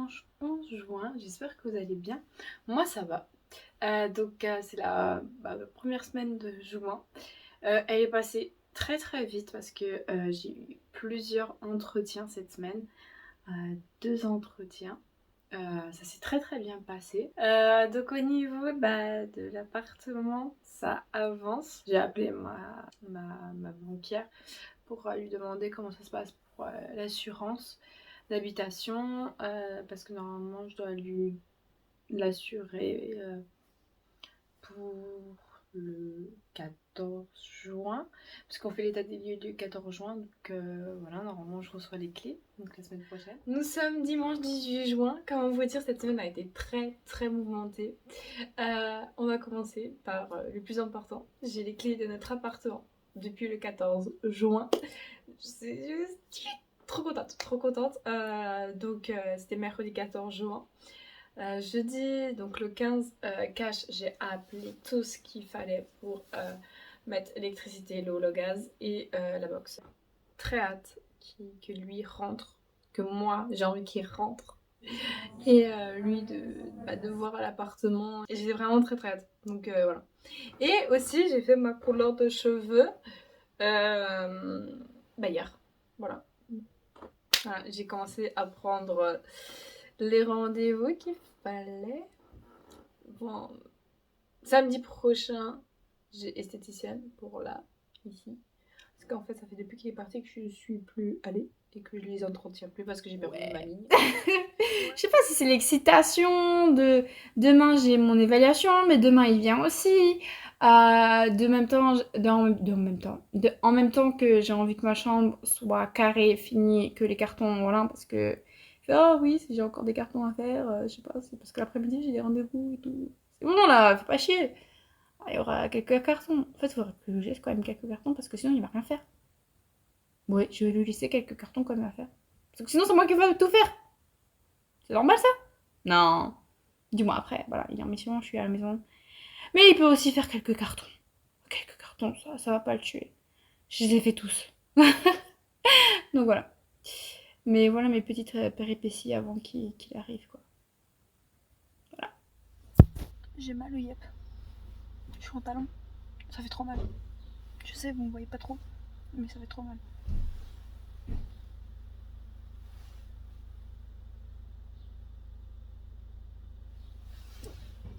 dimanche 11 juin, j'espère que vous allez bien. Moi ça va. C'est la première semaine de juin. Elle est passée très très vite parce que j'ai eu plusieurs entretiens cette semaine. 2 entretiens. Ça s'est très très bien passé. Donc au niveau de l'appartement, ça avance. J'ai appelé ma banquière pour lui demander comment ça se passe pour l'assurance d'habitation, parce que normalement je dois lui l'assurer pour le 14 juin, parce qu'on fait l'état des lieux du 14 juin, donc voilà, normalement je reçois les clés, donc la semaine prochaine. Nous sommes dimanche 18 juin, comment vous dire, cette semaine a été très très mouvementée. On va commencer par le plus important, j'ai les clés de notre appartement depuis le 14 juin. Je suis trop contente, trop contente. C'était mercredi 14 juin. Jeudi, donc le 15 cash, j'ai appelé tout ce qu'il fallait pour mettre l'électricité, l'eau, le gaz et la box. Très hâte que lui rentre, que moi j'ai envie qu'il rentre et lui de voir l'appartement. Et j'ai vraiment très très hâte. Donc voilà. Et aussi j'ai fait ma couleur de cheveux hier. Voilà. Voilà, j'ai commencé à prendre les rendez-vous qu'il fallait. Bon, samedi prochain, j'ai esthéticienne pour là, ici. Parce qu'en fait, ça fait depuis qu'il est parti que je suis plus allée et que je les entretiens plus parce que j'ai perdu ma ligne. Je sais pas si c'est l'excitation de demain j'ai mon évaluation, mais demain il vient aussi. En même temps que j'ai envie que ma chambre soit carrée, finie, que les cartons, voilà, parce que oh oui, si j'ai encore des cartons à faire, je sais pas, c'est parce que l'après-midi j'ai des rendez-vous et tout. C'est bon là, fais pas chier. Il y aura quelques cartons. En fait, il faudrait que je laisse quand même quelques cartons parce que sinon il va rien faire. Ouais, je vais lui laisser quelques cartons quand même à faire. Parce que sinon c'est moi qui vais tout faire. C'est normal ça? Non. Du moins après, voilà, il est en mission, je suis à la maison. Mais il peut aussi faire quelques cartons. Quelques cartons, ça va pas le tuer. Je les ai fait tous. Donc voilà. Mais voilà mes petites péripéties avant qu'il arrive, quoi. Voilà. J'ai mal au yep. Je suis en talon. Ça fait trop mal. Je sais, vous me voyez pas trop, mais ça fait trop mal.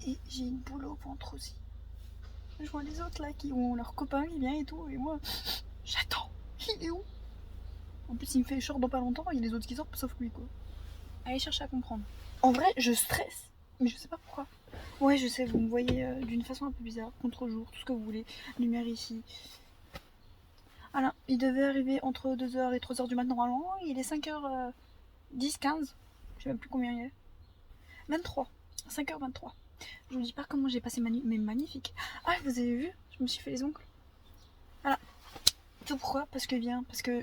Et j'ai une boule au ventre aussi. Je vois les autres là qui ont leur copain qui vient et tout, et moi, j'attends. Il est où? En plus, il me fait short dans pas longtemps, il y a les autres qui sortent, sauf lui, quoi. Allez chercher à comprendre. En vrai, je stresse, mais je sais pas pourquoi. Ouais, je sais, vous me voyez d'une façon un peu bizarre, contre-jour, tout ce que vous voulez. Lumière ici. Voilà, il devait arriver entre 2h et 3h du matin normalement. Il est 5h10, 15. Je sais même plus combien il est. 23. 5h23. Je vous dis pas comment j'ai passé mais magnifique. Ah, vous avez vu? Je me suis fait les ongles. Voilà. Tout pourquoi? Parce que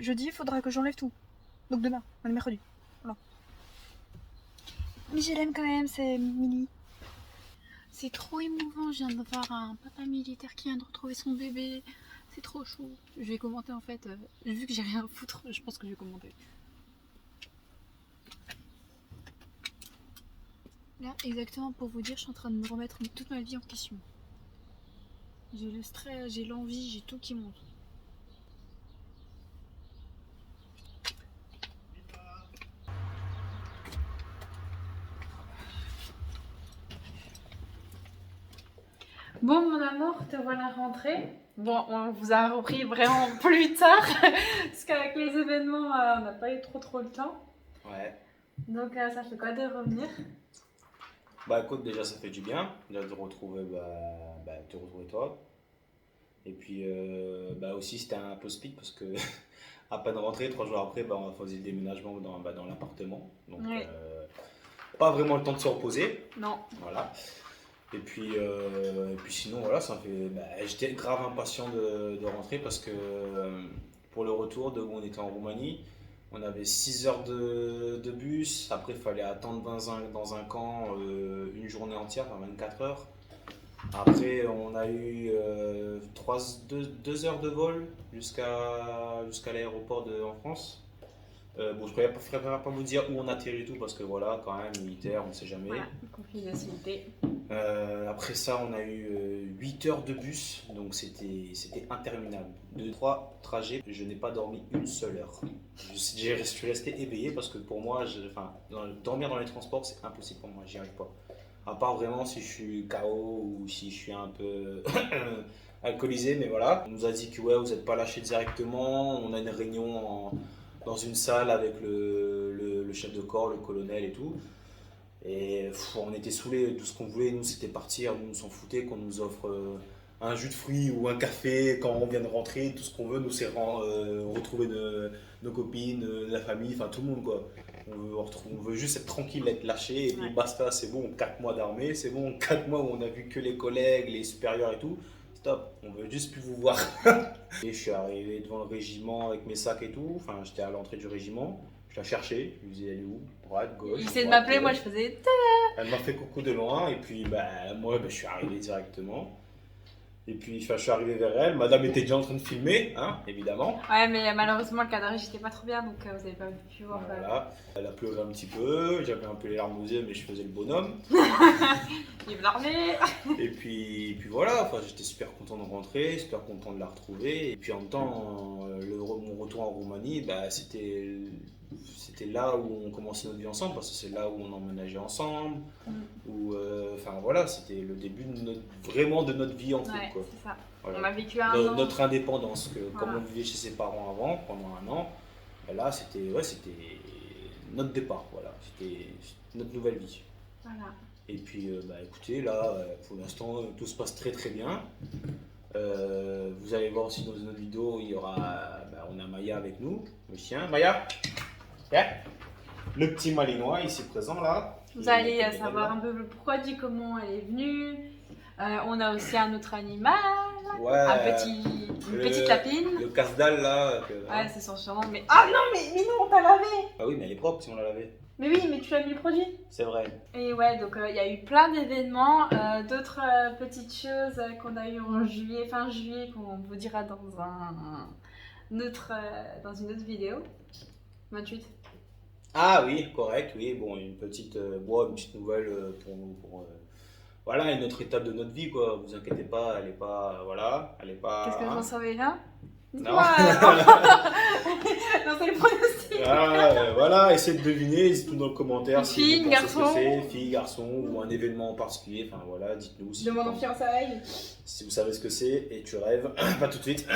jeudi, il faudra que j'enlève tout. Donc demain, on est mercredi. Voilà. Mais je l'aime quand même, c'est Milly. C'est trop émouvant, je viens de voir un papa militaire qui vient de retrouver son bébé. C'est trop chaud. Je vais commenter en fait. Vu que j'ai rien à foutre, je pense que je vais commenter. Là, exactement pour vous dire, je suis en train de me remettre toute ma vie en question. J'ai le stress, j'ai l'envie, j'ai tout qui monte. Bon, mon amour, te voilà rentrée. Bon, on vous a repris vraiment plus tard, parce qu'avec les événements, on n'a pas eu trop le temps. Ouais. Donc, ça fait quoi de revenir? Bah écoute, déjà ça fait du bien déjà de retrouver, te retrouver toi. Et puis aussi c'était un peu speed parce que à peine rentré, 3 jours après, on faisait le déménagement dans l'appartement. Donc Oui. pas vraiment le temps de se reposer. Non. Voilà. Et puis sinon voilà, j'étais grave impatient de rentrer parce que pour le retour de où on était en Roumanie, on avait 6 heures de bus. Après, il fallait attendre dans un camp une journée entière, enfin 24 heures. Après, on a eu 2 heures de vol jusqu'à l'aéroport en France. Bon, je préfère pas vous dire où on atterrit et tout parce que voilà, quand même, militaire, on sait jamais. Voilà, confidentialité. Après ça, on a eu 8 heures de bus, donc c'était interminable. 2, 3 trajets, je n'ai pas dormi une seule heure. Je suis resté éveillé parce que pour moi, dormir dans les transports, c'est impossible pour moi, j'y arrive pas. À part vraiment si je suis KO ou si je suis un peu alcoolisé, mais voilà. On nous a dit que ouais, vous n'êtes pas lâché directement, on a une réunion dans une salle avec le chef de corps, le colonel et tout. Et on était saoulés, tout ce qu'on voulait, nous, c'était partir. Nous, on s'en foutait qu'on nous offre un jus de fruits ou un café quand on vient de rentrer. Tout ce qu'on veut, nous, c'est retrouver nos copines, la famille, enfin tout le monde, quoi. On veut juste être tranquille, être lâché, et puis Ouais. basta, c'est bon, 4 mois d'armée, c'est bon, 4 mois où on a vu que les collègues, les supérieurs et tout. Stop, on veut juste plus vous voir. Et je suis arrivé devant le régiment avec mes sacs et tout, enfin, j'étais à l'entrée du régiment. Je la cherchais, je lui disais elle est où? Droite, gauche. Il essaie de droite, m'appeler, moi gauche. je faisais. Elle m'a fait coucou de loin et puis moi je suis arrivé directement. Et puis je suis arrivé vers elle, madame était déjà en train de filmer, hein, évidemment. Ouais, mais malheureusement le cadrage j'étais pas trop bien donc vous avez pas pu voir. Voilà. Elle a pleuré un petit peu, j'avais un peu les larmes aux yeux mais je faisais le bonhomme. Vive l'armée. Et puis voilà, enfin, j'étais super content de rentrer, super content de la retrouver. Et puis en même temps, mon retour en Roumanie, c'était là où on commençait notre vie ensemble, parce que c'est là où on emménageait ensemble. Où, enfin voilà, c'était le début vraiment de notre vie en couple, Ouais, quoi. c'est ça. Voilà. On a vécu un an. Notre indépendance, comme Voilà. on vivait chez ses parents avant, pendant un an, ben là c'était notre départ, voilà. C'était notre nouvelle vie. Voilà. Et puis, écoutez, là, pour l'instant, tout se passe très très bien. Vous allez voir aussi dans une autre vidéo, on a Maya avec nous, le chien. Maya, viens. Le petit malinois ici présent là. Vous allez savoir un peu le pourquoi du comment elle est venue. On a aussi un autre animal, Ouais, une petite lapine. le casse-dalle là. Ouais, c'est son surnom, mais. Ah non, mais non, on t'a lavé. Ah oui, mais elle est propre si on l'a lavé. Mais oui, mais tu as mis le produit. C'est vrai. Et ouais, donc il y a eu plein d'événements, d'autres petites choses qu'on a eu en juillet, fin juillet, qu'on vous dira dans dans une autre vidéo. 28. Ah oui, correct, oui. Bon, une petite nouvelle voilà, une autre étape de notre vie, quoi. Vous inquiétez pas, elle est pas. Voilà, elle est pas. Qu'est-ce que hein. j'en savais là? Non. Dites-moi. Non, c'est le pronostic. Voilà, essayez de deviner, dites-nous dans le commentaire si Fille, vous pensez ce que garçon. c'est, fille, garçon, ou un événement en particulier. Enfin voilà, dites-nous si, Demande en fiançailles. si vous savez ce que c'est et tu rêves. Pas tout de suite.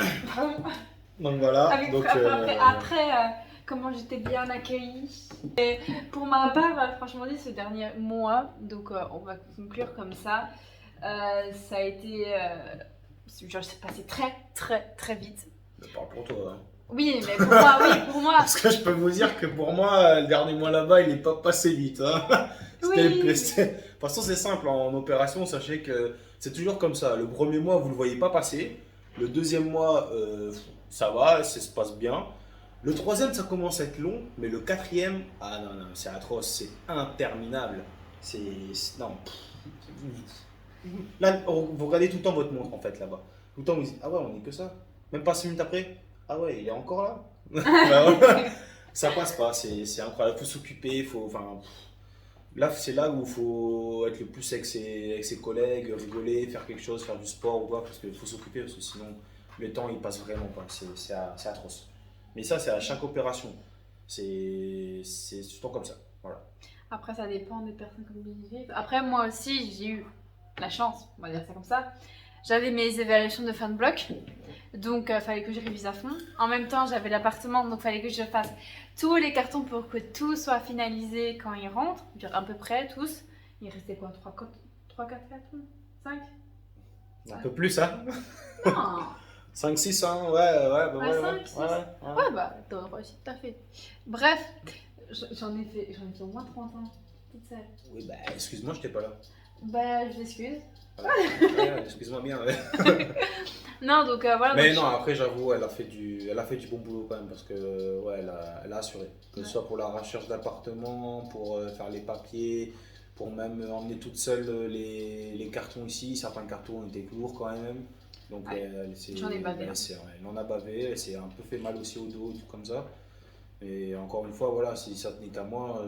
Donc voilà. Après, comment j'étais bien accueillie. Et pour ma part, franchement dit, ce dernier mois, donc on va conclure comme ça, ça a été, genre, c'est passé très très très vite. Je parle pour toi. Hein. Oui, mais pour moi, oui, pour moi. Parce que je peux vous dire que pour moi, le dernier mois là-bas, il n'est pas passé vite. Hein. Oui. De toute façon, c'est simple. En opération, sachez que c'est toujours comme ça. Le premier mois, vous ne le voyez pas passer. Le deuxième mois, ça va, ça se passe bien. Le troisième, ça commence à être long. Mais le quatrième, ah non, non, c'est atroce. C'est interminable. Non. Là, vous regardez tout le temps votre montre, en fait, là-bas. Tout le temps, vous dites, ah ouais, on est que ça. Même pas 5 minutes après, ah ouais, il est encore là. Bah ouais. Ça passe pas, c'est incroyable. Il faut s'occuper, là, c'est là où il faut être le plus avec ses collègues, rigoler, faire quelque chose, faire du sport ou quoi, parce qu'il faut s'occuper, parce que sinon, le temps, il passe vraiment pas. C'est atroce. Mais ça, c'est à chaque opération. C'est tout le temps comme ça. Voilà. Après, ça dépend des personnes comme ils vivent. Après, moi aussi, j'ai eu la chance, on va dire ça comme ça. J'avais mes évaluations de fin de bloc, donc il fallait que je révise à fond. En même temps, j'avais l'appartement, donc il fallait que je fasse tous les cartons pour que tout soit finalisé quand ils rentrent, dire à peu près tous. Il restait quoi, 3, 4 cartons 5 Un peu plus, hein. Non. 5-6, hein, ouais, Ouais, 5, 6. ouais. Ouais, bah, t'as réussi, tout à fait. Bref, j'en ai fait au moins 30 ans, toute seule. Oui, bah, excuse-moi, j'étais pas là. Bah, je m'excuse. Ouais, excuse-moi bien, ouais. Non, donc voilà. Mais donc, non, après, j'avoue, elle a fait du bon boulot quand même, parce que, ouais, elle a assuré. Que ce soit pour la recherche d'appartement, pour faire les papiers, pour même emmener toute seule les cartons ici. Certains cartons étaient lourds quand même. Donc, Ouais. J'en ai bavé. elle en a bavé, elle s'est un peu fait mal aussi au dos, tout comme ça. Et encore une fois, voilà, si ça tenait à moi,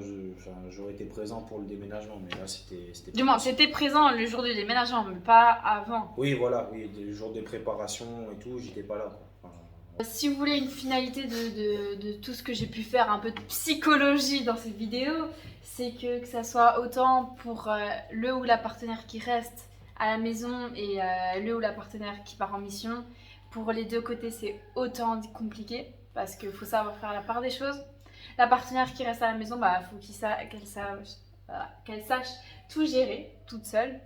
j'aurais été présent pour le déménagement. Mais là, c'était Du moins, j'étais présent le jour du déménagement, mais pas avant. Oui, voilà, oui, le jour des préparations et tout, j'étais pas là, quoi. Enfin, Si vous voulez une finalité de tout ce que j'ai pu faire, un peu de psychologie dans cette vidéo, c'est que ça soit autant pour le ou la partenaire qui reste à la maison et le ou la partenaire qui part en mission, pour les deux côtés c'est autant compliqué parce qu'il faut savoir faire la part des choses. La partenaire qui reste à la maison, bah, faut qu'elle sache tout gérer toute seule.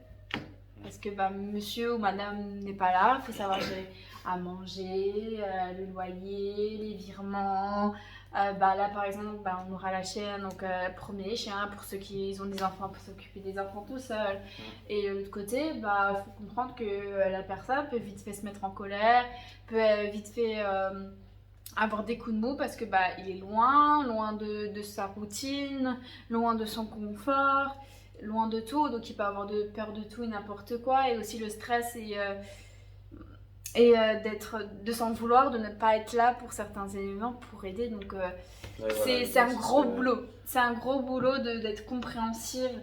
Parce que bah, monsieur ou madame n'est pas là, il faut savoir gérer à manger, le loyer, les virements. Bah, là par exemple, bah, on aura la chienne, donc promener les chiens pour ceux qui ont des enfants, pour s'occuper des enfants tout seul. Et de l'autre côté, bah, faut comprendre que la personne peut vite fait se mettre en colère, peut vite fait avoir des coups de mou parce que bah, il est loin de sa routine, loin de son confort, loin de tout, donc il peut avoir peur de tout et n'importe quoi, et aussi le stress de s'en vouloir, de ne pas être là pour certains éléments pour aider, donc c'est un gros boulot, c'est un gros boulot d'être compréhensive,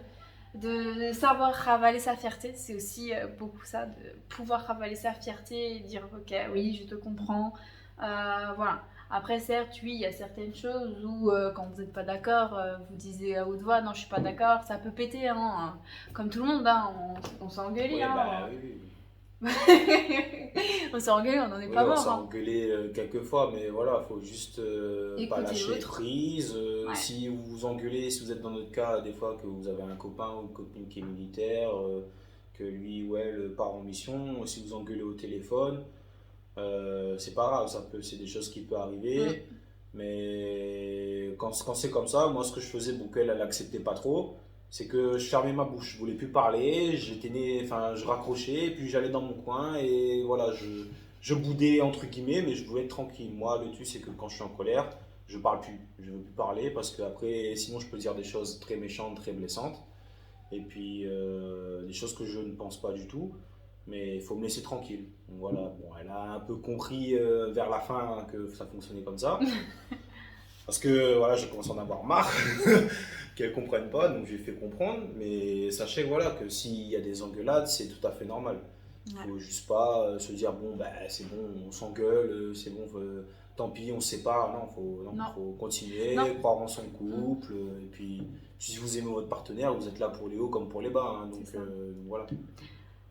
de savoir ravaler sa fierté, c'est aussi beaucoup ça, de pouvoir ravaler sa fierté et dire ok oui je te comprends, voilà. Après certes oui il y a certaines choses où quand vous n'êtes pas d'accord vous disiez à haute voix non je suis pas d'accord, ça peut péter hein, comme tout le monde hein, on s'est engueulé oui, hein. Bah, oui. On s'est engueulé, on n'en est Oui, pas on mort s'est hein. engueulé quelques fois, mais voilà, faut juste pas Écouter lâcher l'autre. prise. Ouais. Si vous vous engueulez, si vous êtes dans notre cas, des fois que vous avez un copain ou une copine qui est militaire, que lui ou elle part en mission, si vous engueulez au téléphone, c'est pas grave, c'est des choses qui peuvent arriver. Mais quand c'est comme ça, moi ce que je faisais, bon, qu'elle elle acceptait pas trop, c'est que je fermais ma bouche, je voulais plus parler, je raccrochais, et puis j'allais dans mon coin et voilà, je boudais entre guillemets, mais je voulais être tranquille. Moi, le truc c'est que quand je suis en colère, je parle plus, je veux plus parler parce que après, sinon je peux dire des choses très méchantes, très blessantes, et puis des choses que je ne pense pas du tout. Mais il faut me laisser tranquille. Donc voilà, bon, elle a un peu compris vers la fin hein, que ça fonctionnait comme ça. Parce que voilà, je commence à en avoir marre qu'elle ne comprenne pas, donc je lui ai fait comprendre. Mais sachez voilà, que s'il y a des engueulades, c'est tout à fait normal. Il ne faut juste pas se dire bon, bah, c'est bon, on s'engueule, c'est bon, tant pis, on se sépare. Non, faut continuer, croire en son couple. Et puis, si vous aimez votre partenaire, vous êtes là pour les hauts comme pour les bas. Hein, donc voilà.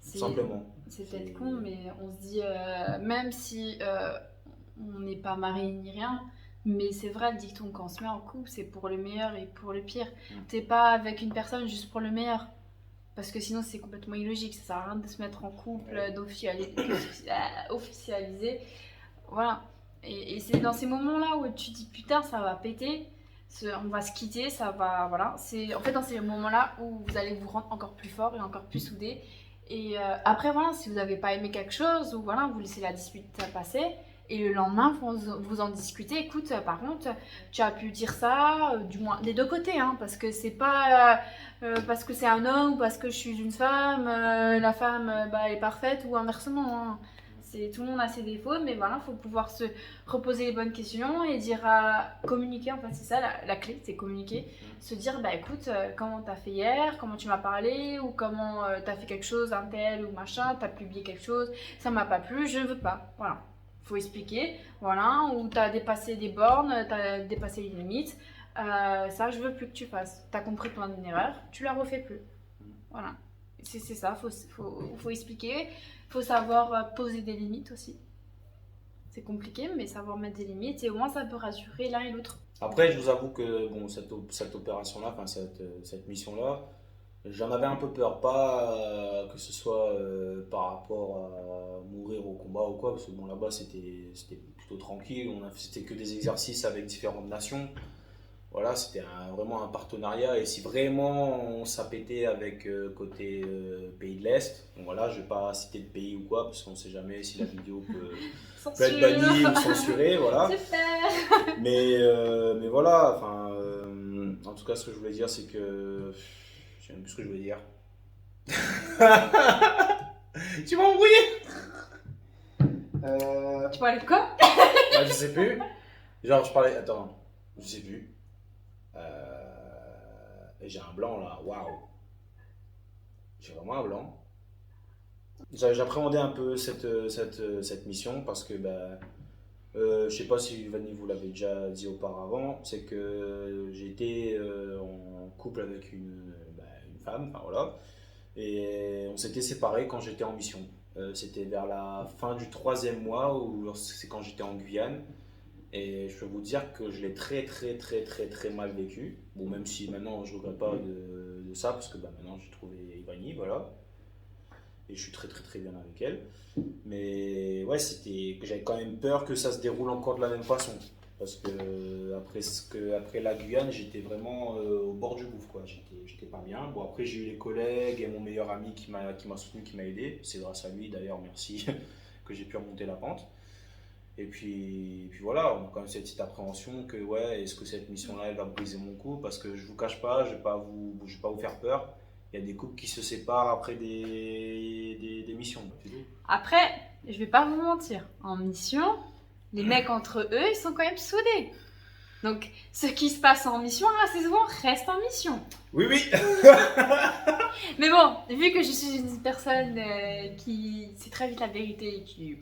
Simplement. C'est peut-être con, mais on se dit, même si on n'est pas marié ni rien, mais c'est vrai, le dicton quand on se met en couple, c'est pour le meilleur et pour le pire. T'es pas avec une personne juste pour le meilleur. Parce que sinon, c'est complètement illogique. Ça sert à rien de se mettre en couple, d'officialiser. Voilà. Et c'est dans ces moments-là où tu te dis putain, ça va péter. On va se quitter, ça va. Voilà. C'est en fait dans ces moments-là où vous allez vous rendre encore plus fort et encore plus soudés. Et après, voilà, si vous n'avez pas aimé quelque chose, ou voilà, vous laissez la dispute passer, et le lendemain, vous en discutez. Écoute, par contre, tu as pu dire ça, du moins des deux côtés, hein, parce que c'est pas parce que c'est un homme ou parce que je suis une femme, la femme bah, elle est parfaite, ou inversement. Hein. Tout le monde a ses défauts, mais voilà, il faut pouvoir se reposer les bonnes questions et communiquer, en fait, c'est ça la clé, c'est communiquer. Se dire, bah écoute, comment t'as fait hier, comment tu m'as parlé, ou comment t'as fait quelque chose, un tel ou machin, t'as publié quelque chose, ça m'a pas plu, je veux pas. Voilà, faut expliquer, voilà, ou t'as dépassé des bornes, t'as dépassé les limites, ça je veux plus que tu fasses. T'as compris ton erreur, tu la refais plus. Voilà, c'est ça, faut expliquer. Il faut savoir poser des limites aussi. C'est compliqué, mais savoir mettre des limites, et au moins ça peut rassurer l'un et l'autre. Après, je vous avoue que bon, cette opération-là, enfin cette mission-là, j'en avais un peu peur. Pas que ce soit par rapport à mourir au combat ou quoi, parce que bon, là-bas c'était plutôt tranquille. C'était que des exercices avec différentes nations. Voilà, c'était vraiment un partenariat, et si vraiment ça pétait avec côté pays de l'Est, donc voilà, je ne vais pas citer de pays ou quoi, parce qu'on ne sait jamais si la vidéo peut être bannie ou censurée, voilà. Super. Mais voilà, enfin, en tout cas, ce que je voulais dire, c'est que je sais même plus ce que je voulais dire. Tu m'as embrouillé. Tu parlais de quoi? Je sais plus. Genre, je parlais. Attends. Je sais plus. Et j'ai un blanc là, waouh. J'ai vraiment un blanc. J'appréhendais un peu cette mission parce que je sais pas si Vanny vous l'avait déjà dit auparavant, c'est que j'ai été en couple avec une femme, enfin voilà, et on s'était séparés quand j'étais en mission. C'était vers la fin du 3e mois, ou c'est quand j'étais en Guyane, et je peux vous dire que je l'ai très très très très très mal vécu. Bon, même si maintenant je regrette pas de ça, parce que maintenant j'ai trouvé Vanny, voilà, et je suis très très très bien avec elle. Mais ouais, c'était que j'avais quand même peur que ça se déroule encore de la même façon. Parce que après la Guyane, j'étais vraiment au bord du gouffre, quoi. J'étais pas bien. Bon, après, j'ai eu les collègues et mon meilleur ami qui m'a soutenu, qui m'a aidé. C'est grâce à lui, d'ailleurs, merci, que j'ai pu remonter la pente. Et puis voilà, on a quand même cette petite appréhension que, ouais, est-ce que cette mission-là, elle va me briser mon coup? Parce que je vous cache pas, je vais pas vous faire peur. Il y a des couples qui se séparent après des missions. Après, je vais pas vous mentir, en mission, les mecs entre eux, ils sont quand même soudés. Donc, ce qui se passe en mission, assez souvent, reste en mission. Oui, oui. Mais bon, vu que je suis une personne qui sait très vite la vérité et qui...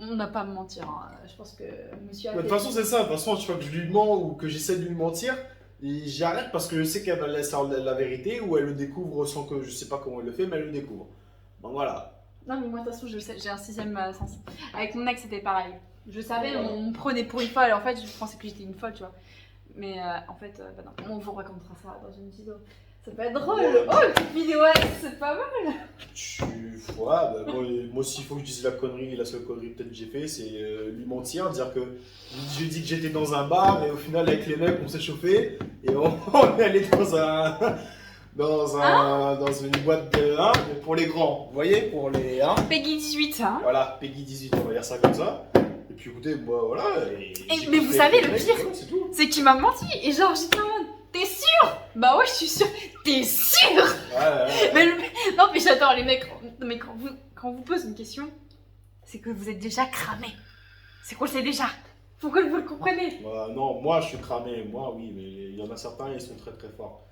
On n'a pas à me mentir, hein. Je pense que monsieur a De toute façon, c'est ça. De toute façon, chaque fois que je lui mens ou que j'essaie de lui mentir, j'arrête parce que je sais qu'elle va laisser la vérité ou elle le découvre sans que je sais pas comment elle le fait, mais elle le découvre. Donc voilà. Non, mais moi, de toute façon, je le sais, j'ai un 6e sens. Avec mon ex, c'était pareil. Je savais, on me prenait pour une folle. En fait, je pensais que j'étais une folle, tu vois. Mais en fait, non. On vous racontera ça dans une vidéo. Ça peut être drôle. Oh, une petite vidéo, c'est pas mal. Moi aussi, il faut que je dise la connerie. La seule connerie peut-être que j'ai fait, c'est lui mentir, dire que j'ai dit que j'étais dans un bar et au final, avec les mecs, on s'est chauffé et on est allé dans une boîte de pour les grands. Vous voyez, pour les Peggy 18, hein. Voilà, Peggy 18, on va dire ça comme ça. Et puis écoutez, moi voilà. Mais vous savez, le pire, c'est tout. c'est qu'il m'a menti. Et genre, j'étais en mode, t'es sûr? Bah ouais, je suis sûre. T'es sûr? Ouais. Non, mais j'adore les mecs. Mais quand vous posez une question, c'est que vous êtes déjà cramé. C'est quoi, c'est déjà? Faut que vous le compreniez. Non, moi je suis cramé, moi oui, mais il y en a certains, ils sont très très forts.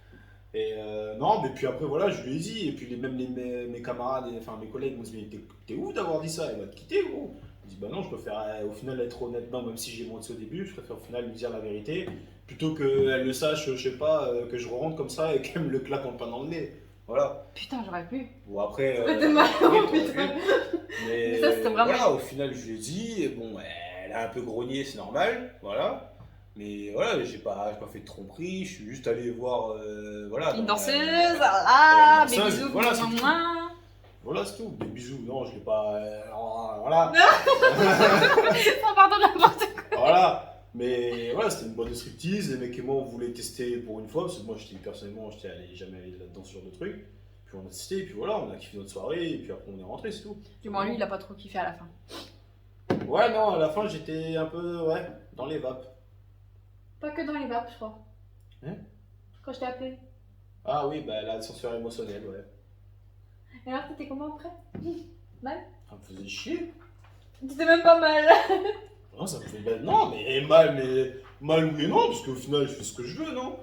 Et non, mais puis après voilà, je lui ai dit, et puis mes camarades, enfin mes collègues m'ont dit, mais t'es ouf d'avoir dit ça, elle va te quitter gros. Je dis bah non, je préfère au final être honnête, non, même si j'ai menti au début, je préfère au final lui dire la vérité, plutôt qu'elle le sache, je sais pas, que je rentre comme ça et qu'elle me le claque en plein dans le nez. Voilà. Putain, j'aurais pu. Bon après, C'était marrant, oui, putain. mais ça, c'était vraiment... voilà, au final je lui ai dit, et bon, elle a un peu grogné, c'est normal, voilà. Mais voilà, j'ai pas fait de tromperie, je suis juste allé voir, voilà. Une dans danseuse, la- voilà, une des danseuse, bisous, voilà, c'est tout. moins. Voilà, c'est tout. Des bisous, non, je l'ai pas. Voilà. Oh, pardon, n'importe quoi. Voilà. Mais voilà, c'était une boîte de striptease. Les mecs et moi, on voulait tester pour une fois. Parce que moi, personnellement, jamais allé là-dedans, ce genre de truc. Puis on a testé, et puis voilà, on a kiffé notre soirée. Et puis après, on est rentré, c'est tout. Du moins, lui, il a pas trop kiffé à la fin. Ouais, non, à la fin, j'étais un peu, dans les vapes. Pas que dans les vapes, je crois. Hein? Quand je t'ai appelé. Ah oui, bah l'ascenseur émotionnel, ouais. Et alors, t'étais comment après? Mal? Ça me faisait chier. T'étais même pas mal. Non, ça me fait mal. Non, mais mal oui et non, parce qu'au final, je fais ce que je veux, non?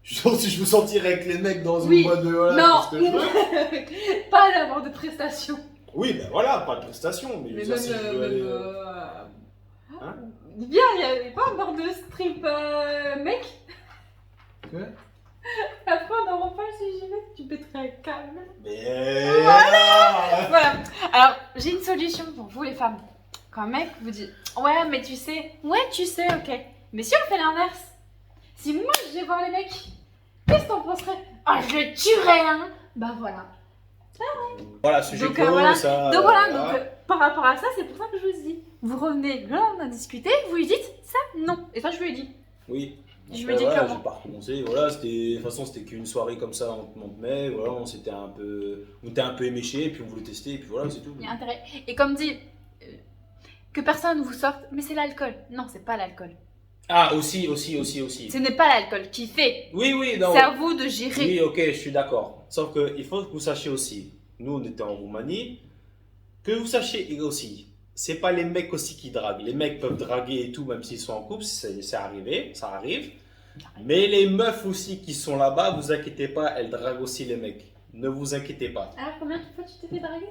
Genre, si je veux sortir avec les mecs dans Oui. une boîte de. Voilà, Non. je fais ce que je veux. Pas d'avoir de prestations. Oui, ben voilà, pas de prestation, mais je veux Mais dire, même. si je veux aller. Hein? Bien, il y avait pas un bord de strip mec. Quoi? Après, on en reparle si j'y vais. Tu pèterais un câble. Mais. Voilà. Alors, j'ai une solution pour vous, les femmes. Quand un mec vous dit ouais, mais tu sais, ok. Mais si on fait l'inverse, si moi je vais voir les mecs, qu'est-ce que t'en penserais? Ah, je tuerais, hein. Bah voilà. Voilà, sujet Donc, clos, voilà. ça. Donc voilà, donc par rapport à ça, c'est pour ça que je vous dis. Vous revenez, là on a discuté, vous lui dites ça, non. Et ça, je lui ai dit. Oui. Je Après, me dis voilà, clairement. j'ai pas recommencé. Voilà, de toute façon, c'était qu'une soirée comme ça en mai. Voilà, on était un peu éméchés, et puis on voulait tester, et puis voilà, c'est tout. Il y a intérêt. Et comme dit, que personne vous sorte, mais c'est l'alcool. Non, c'est pas l'alcool. Ah, aussi. Ce n'est pas l'alcool qui fait. Oui, non. C'est à vous de gérer. Oui, ok, je suis d'accord. Sauf qu'il faut que vous sachiez aussi, nous on était en Roumanie, que vous sachiez aussi c'est pas les mecs aussi qui draguent. Les mecs peuvent draguer et tout, même s'ils sont en couple, c'est arrivé, ça arrive. Mais les meufs aussi qui sont là-bas, vous inquiétez pas, elles draguent aussi les mecs. Ne vous inquiétez pas. Alors, combien de fois tu t'es fait draguer?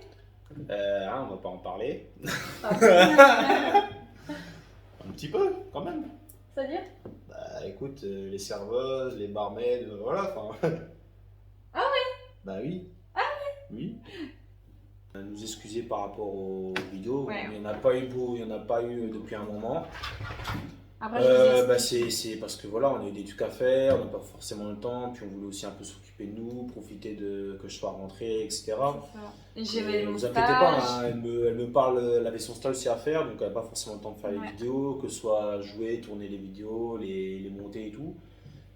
On va pas en parler. Ah, Un petit peu, quand même. c'est-à-dire? Bah écoute, les serveuses, les barmaids, voilà, enfin. Ah ouais? Bah oui. Oui. Nous excuser par rapport aux vidéos. Ouais. Il n'y en a pas eu depuis un moment. Après, je vous Bah explique. c'est parce que voilà, on a eu des trucs à faire, on n'a pas forcément le temps, puis on voulait aussi un peu s'occuper de nous, profiter de que je sois rentré, etc. C'est ça. Et j'avais Et mon vous inquiétez pas, stage. hein, elle me parle, elle avait son stage aussi à faire, donc elle n'a pas forcément le temps de faire les Ouais. vidéos, que ce soit jouer, tourner les vidéos, les monter et tout.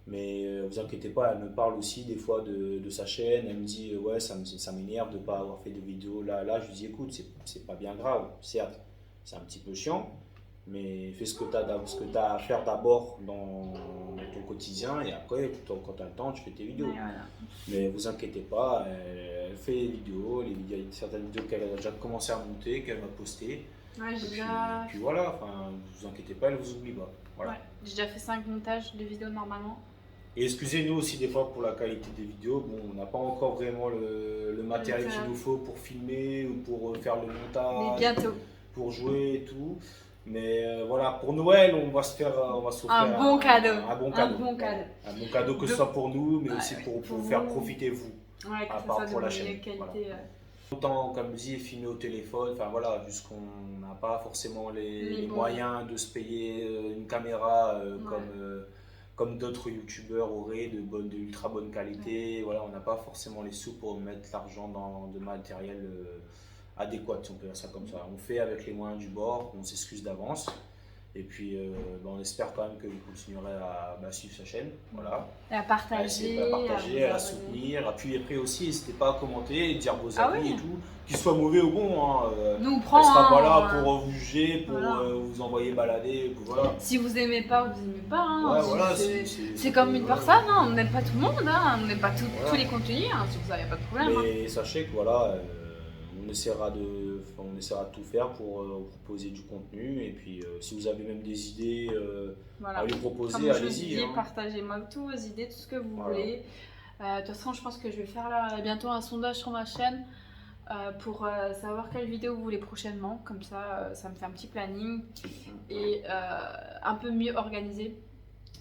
Mais vous inquiétez pas, elle me parle aussi des fois de sa chaîne, elle me dit ouais, ça m'énerve de ne pas avoir fait de vidéos là. Je lui dis écoute, c'est pas bien grave, certes, c'est un petit peu chiant, mais fais ce que tu as à faire d'abord dans ton quotidien et après, quand tu as le temps, tu fais tes vidéos. Ouais, voilà. Mais vous inquiétez pas, elle fait les vidéos, il y a certaines vidéos qu'elle a déjà commencé à monter, qu'elle va poster. Ouais, Et j'ai puis, déjà... puis voilà, enfin, vous inquiétez pas, elle vous oublie pas. Voilà. Ouais, j'ai déjà fait 5 montages de vidéos normalement. Et excusez-nous aussi des fois pour la qualité des vidéos. Bon, on n'a pas encore vraiment le matériel qu'il nous faut pour filmer ou pour faire le Mais montage, bientôt. pour jouer et tout. Mais voilà, pour Noël, on va s'offrir Un bon cadeau. Un bon Un cadeau. bon cadeau. Un bon cadeau que ce soit pour nous, mais Ouais, aussi ouais. pour Pour faire vous. profiter vous. Ouais, que À ça part soit de pour la meilleure chaîne, qualité. Autant, comme je dis, filmer au téléphone, enfin voilà, juste qu'on n'a pas forcément les bons. moyens de se payer une caméra Ouais. comme d'autres youtubeurs auraient de ultra bonne qualité. Voilà, on n'a pas forcément les sous pour mettre l'argent dans de matériel adéquat, si on peut dire ça comme ça. On fait avec les moyens du bord, on s'excuse d'avance. Et puis, on espère quand même que vous continuerez à suivre sa chaîne. Voilà. Et à À partager. essayer de partager, vous à la abonner. soutenir. Puis après aussi, n'hésitez pas à commenter, dire vos Ah avis oui. et tout. Qu'ils soient mauvais ou bons. Hein, Nous on elle prend. sera pas hein, là pour vous juger, pour Voilà. vous envoyer balader. Voilà. Si vous aimez pas, vous aimez pas. Hein. Ouais, voilà, C'est comme une personne, hein. On n'aime pas tout le monde, hein. On n'aime pas Voilà. tous les contenus, hein. Sur ça, il n'y a pas de problème. Hein. Mais sachez que voilà, on essaiera de tout faire pour vous proposer du contenu. Et puis, si vous avez même des idées Voilà. à lui Comme proposer, je vous allez-y. dis, Hein. partagez-moi toutes vos idées, tout ce que vous Voilà. voulez. De toute façon, je pense que je vais faire là, bientôt un sondage sur ma chaîne pour savoir quelle vidéo vous voulez prochainement. Comme ça, ça me fait un petit planning et un peu mieux organisé.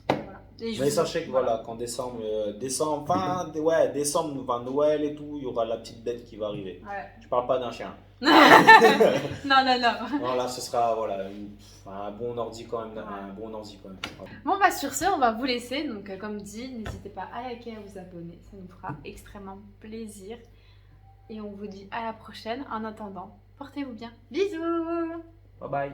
Voilà. Et je Mais vous- sachez que voilà, qu'en décembre, décembre, enfin, Noël et tout, il y aura la petite bête qui va arriver. Ouais. Je parle pas d'un chien. Non, non, non. Non, là, ce sera voilà, un bon ordi quand même. Ouais. Un bon ordi quand même. Voilà. Bon, bah sur ce, on va vous laisser. Donc, comme dit, n'hésitez pas à liker et à vous abonner. Ça nous fera extrêmement plaisir. Et on vous dit à la prochaine. En attendant, portez-vous bien. Bisous! Bye bye.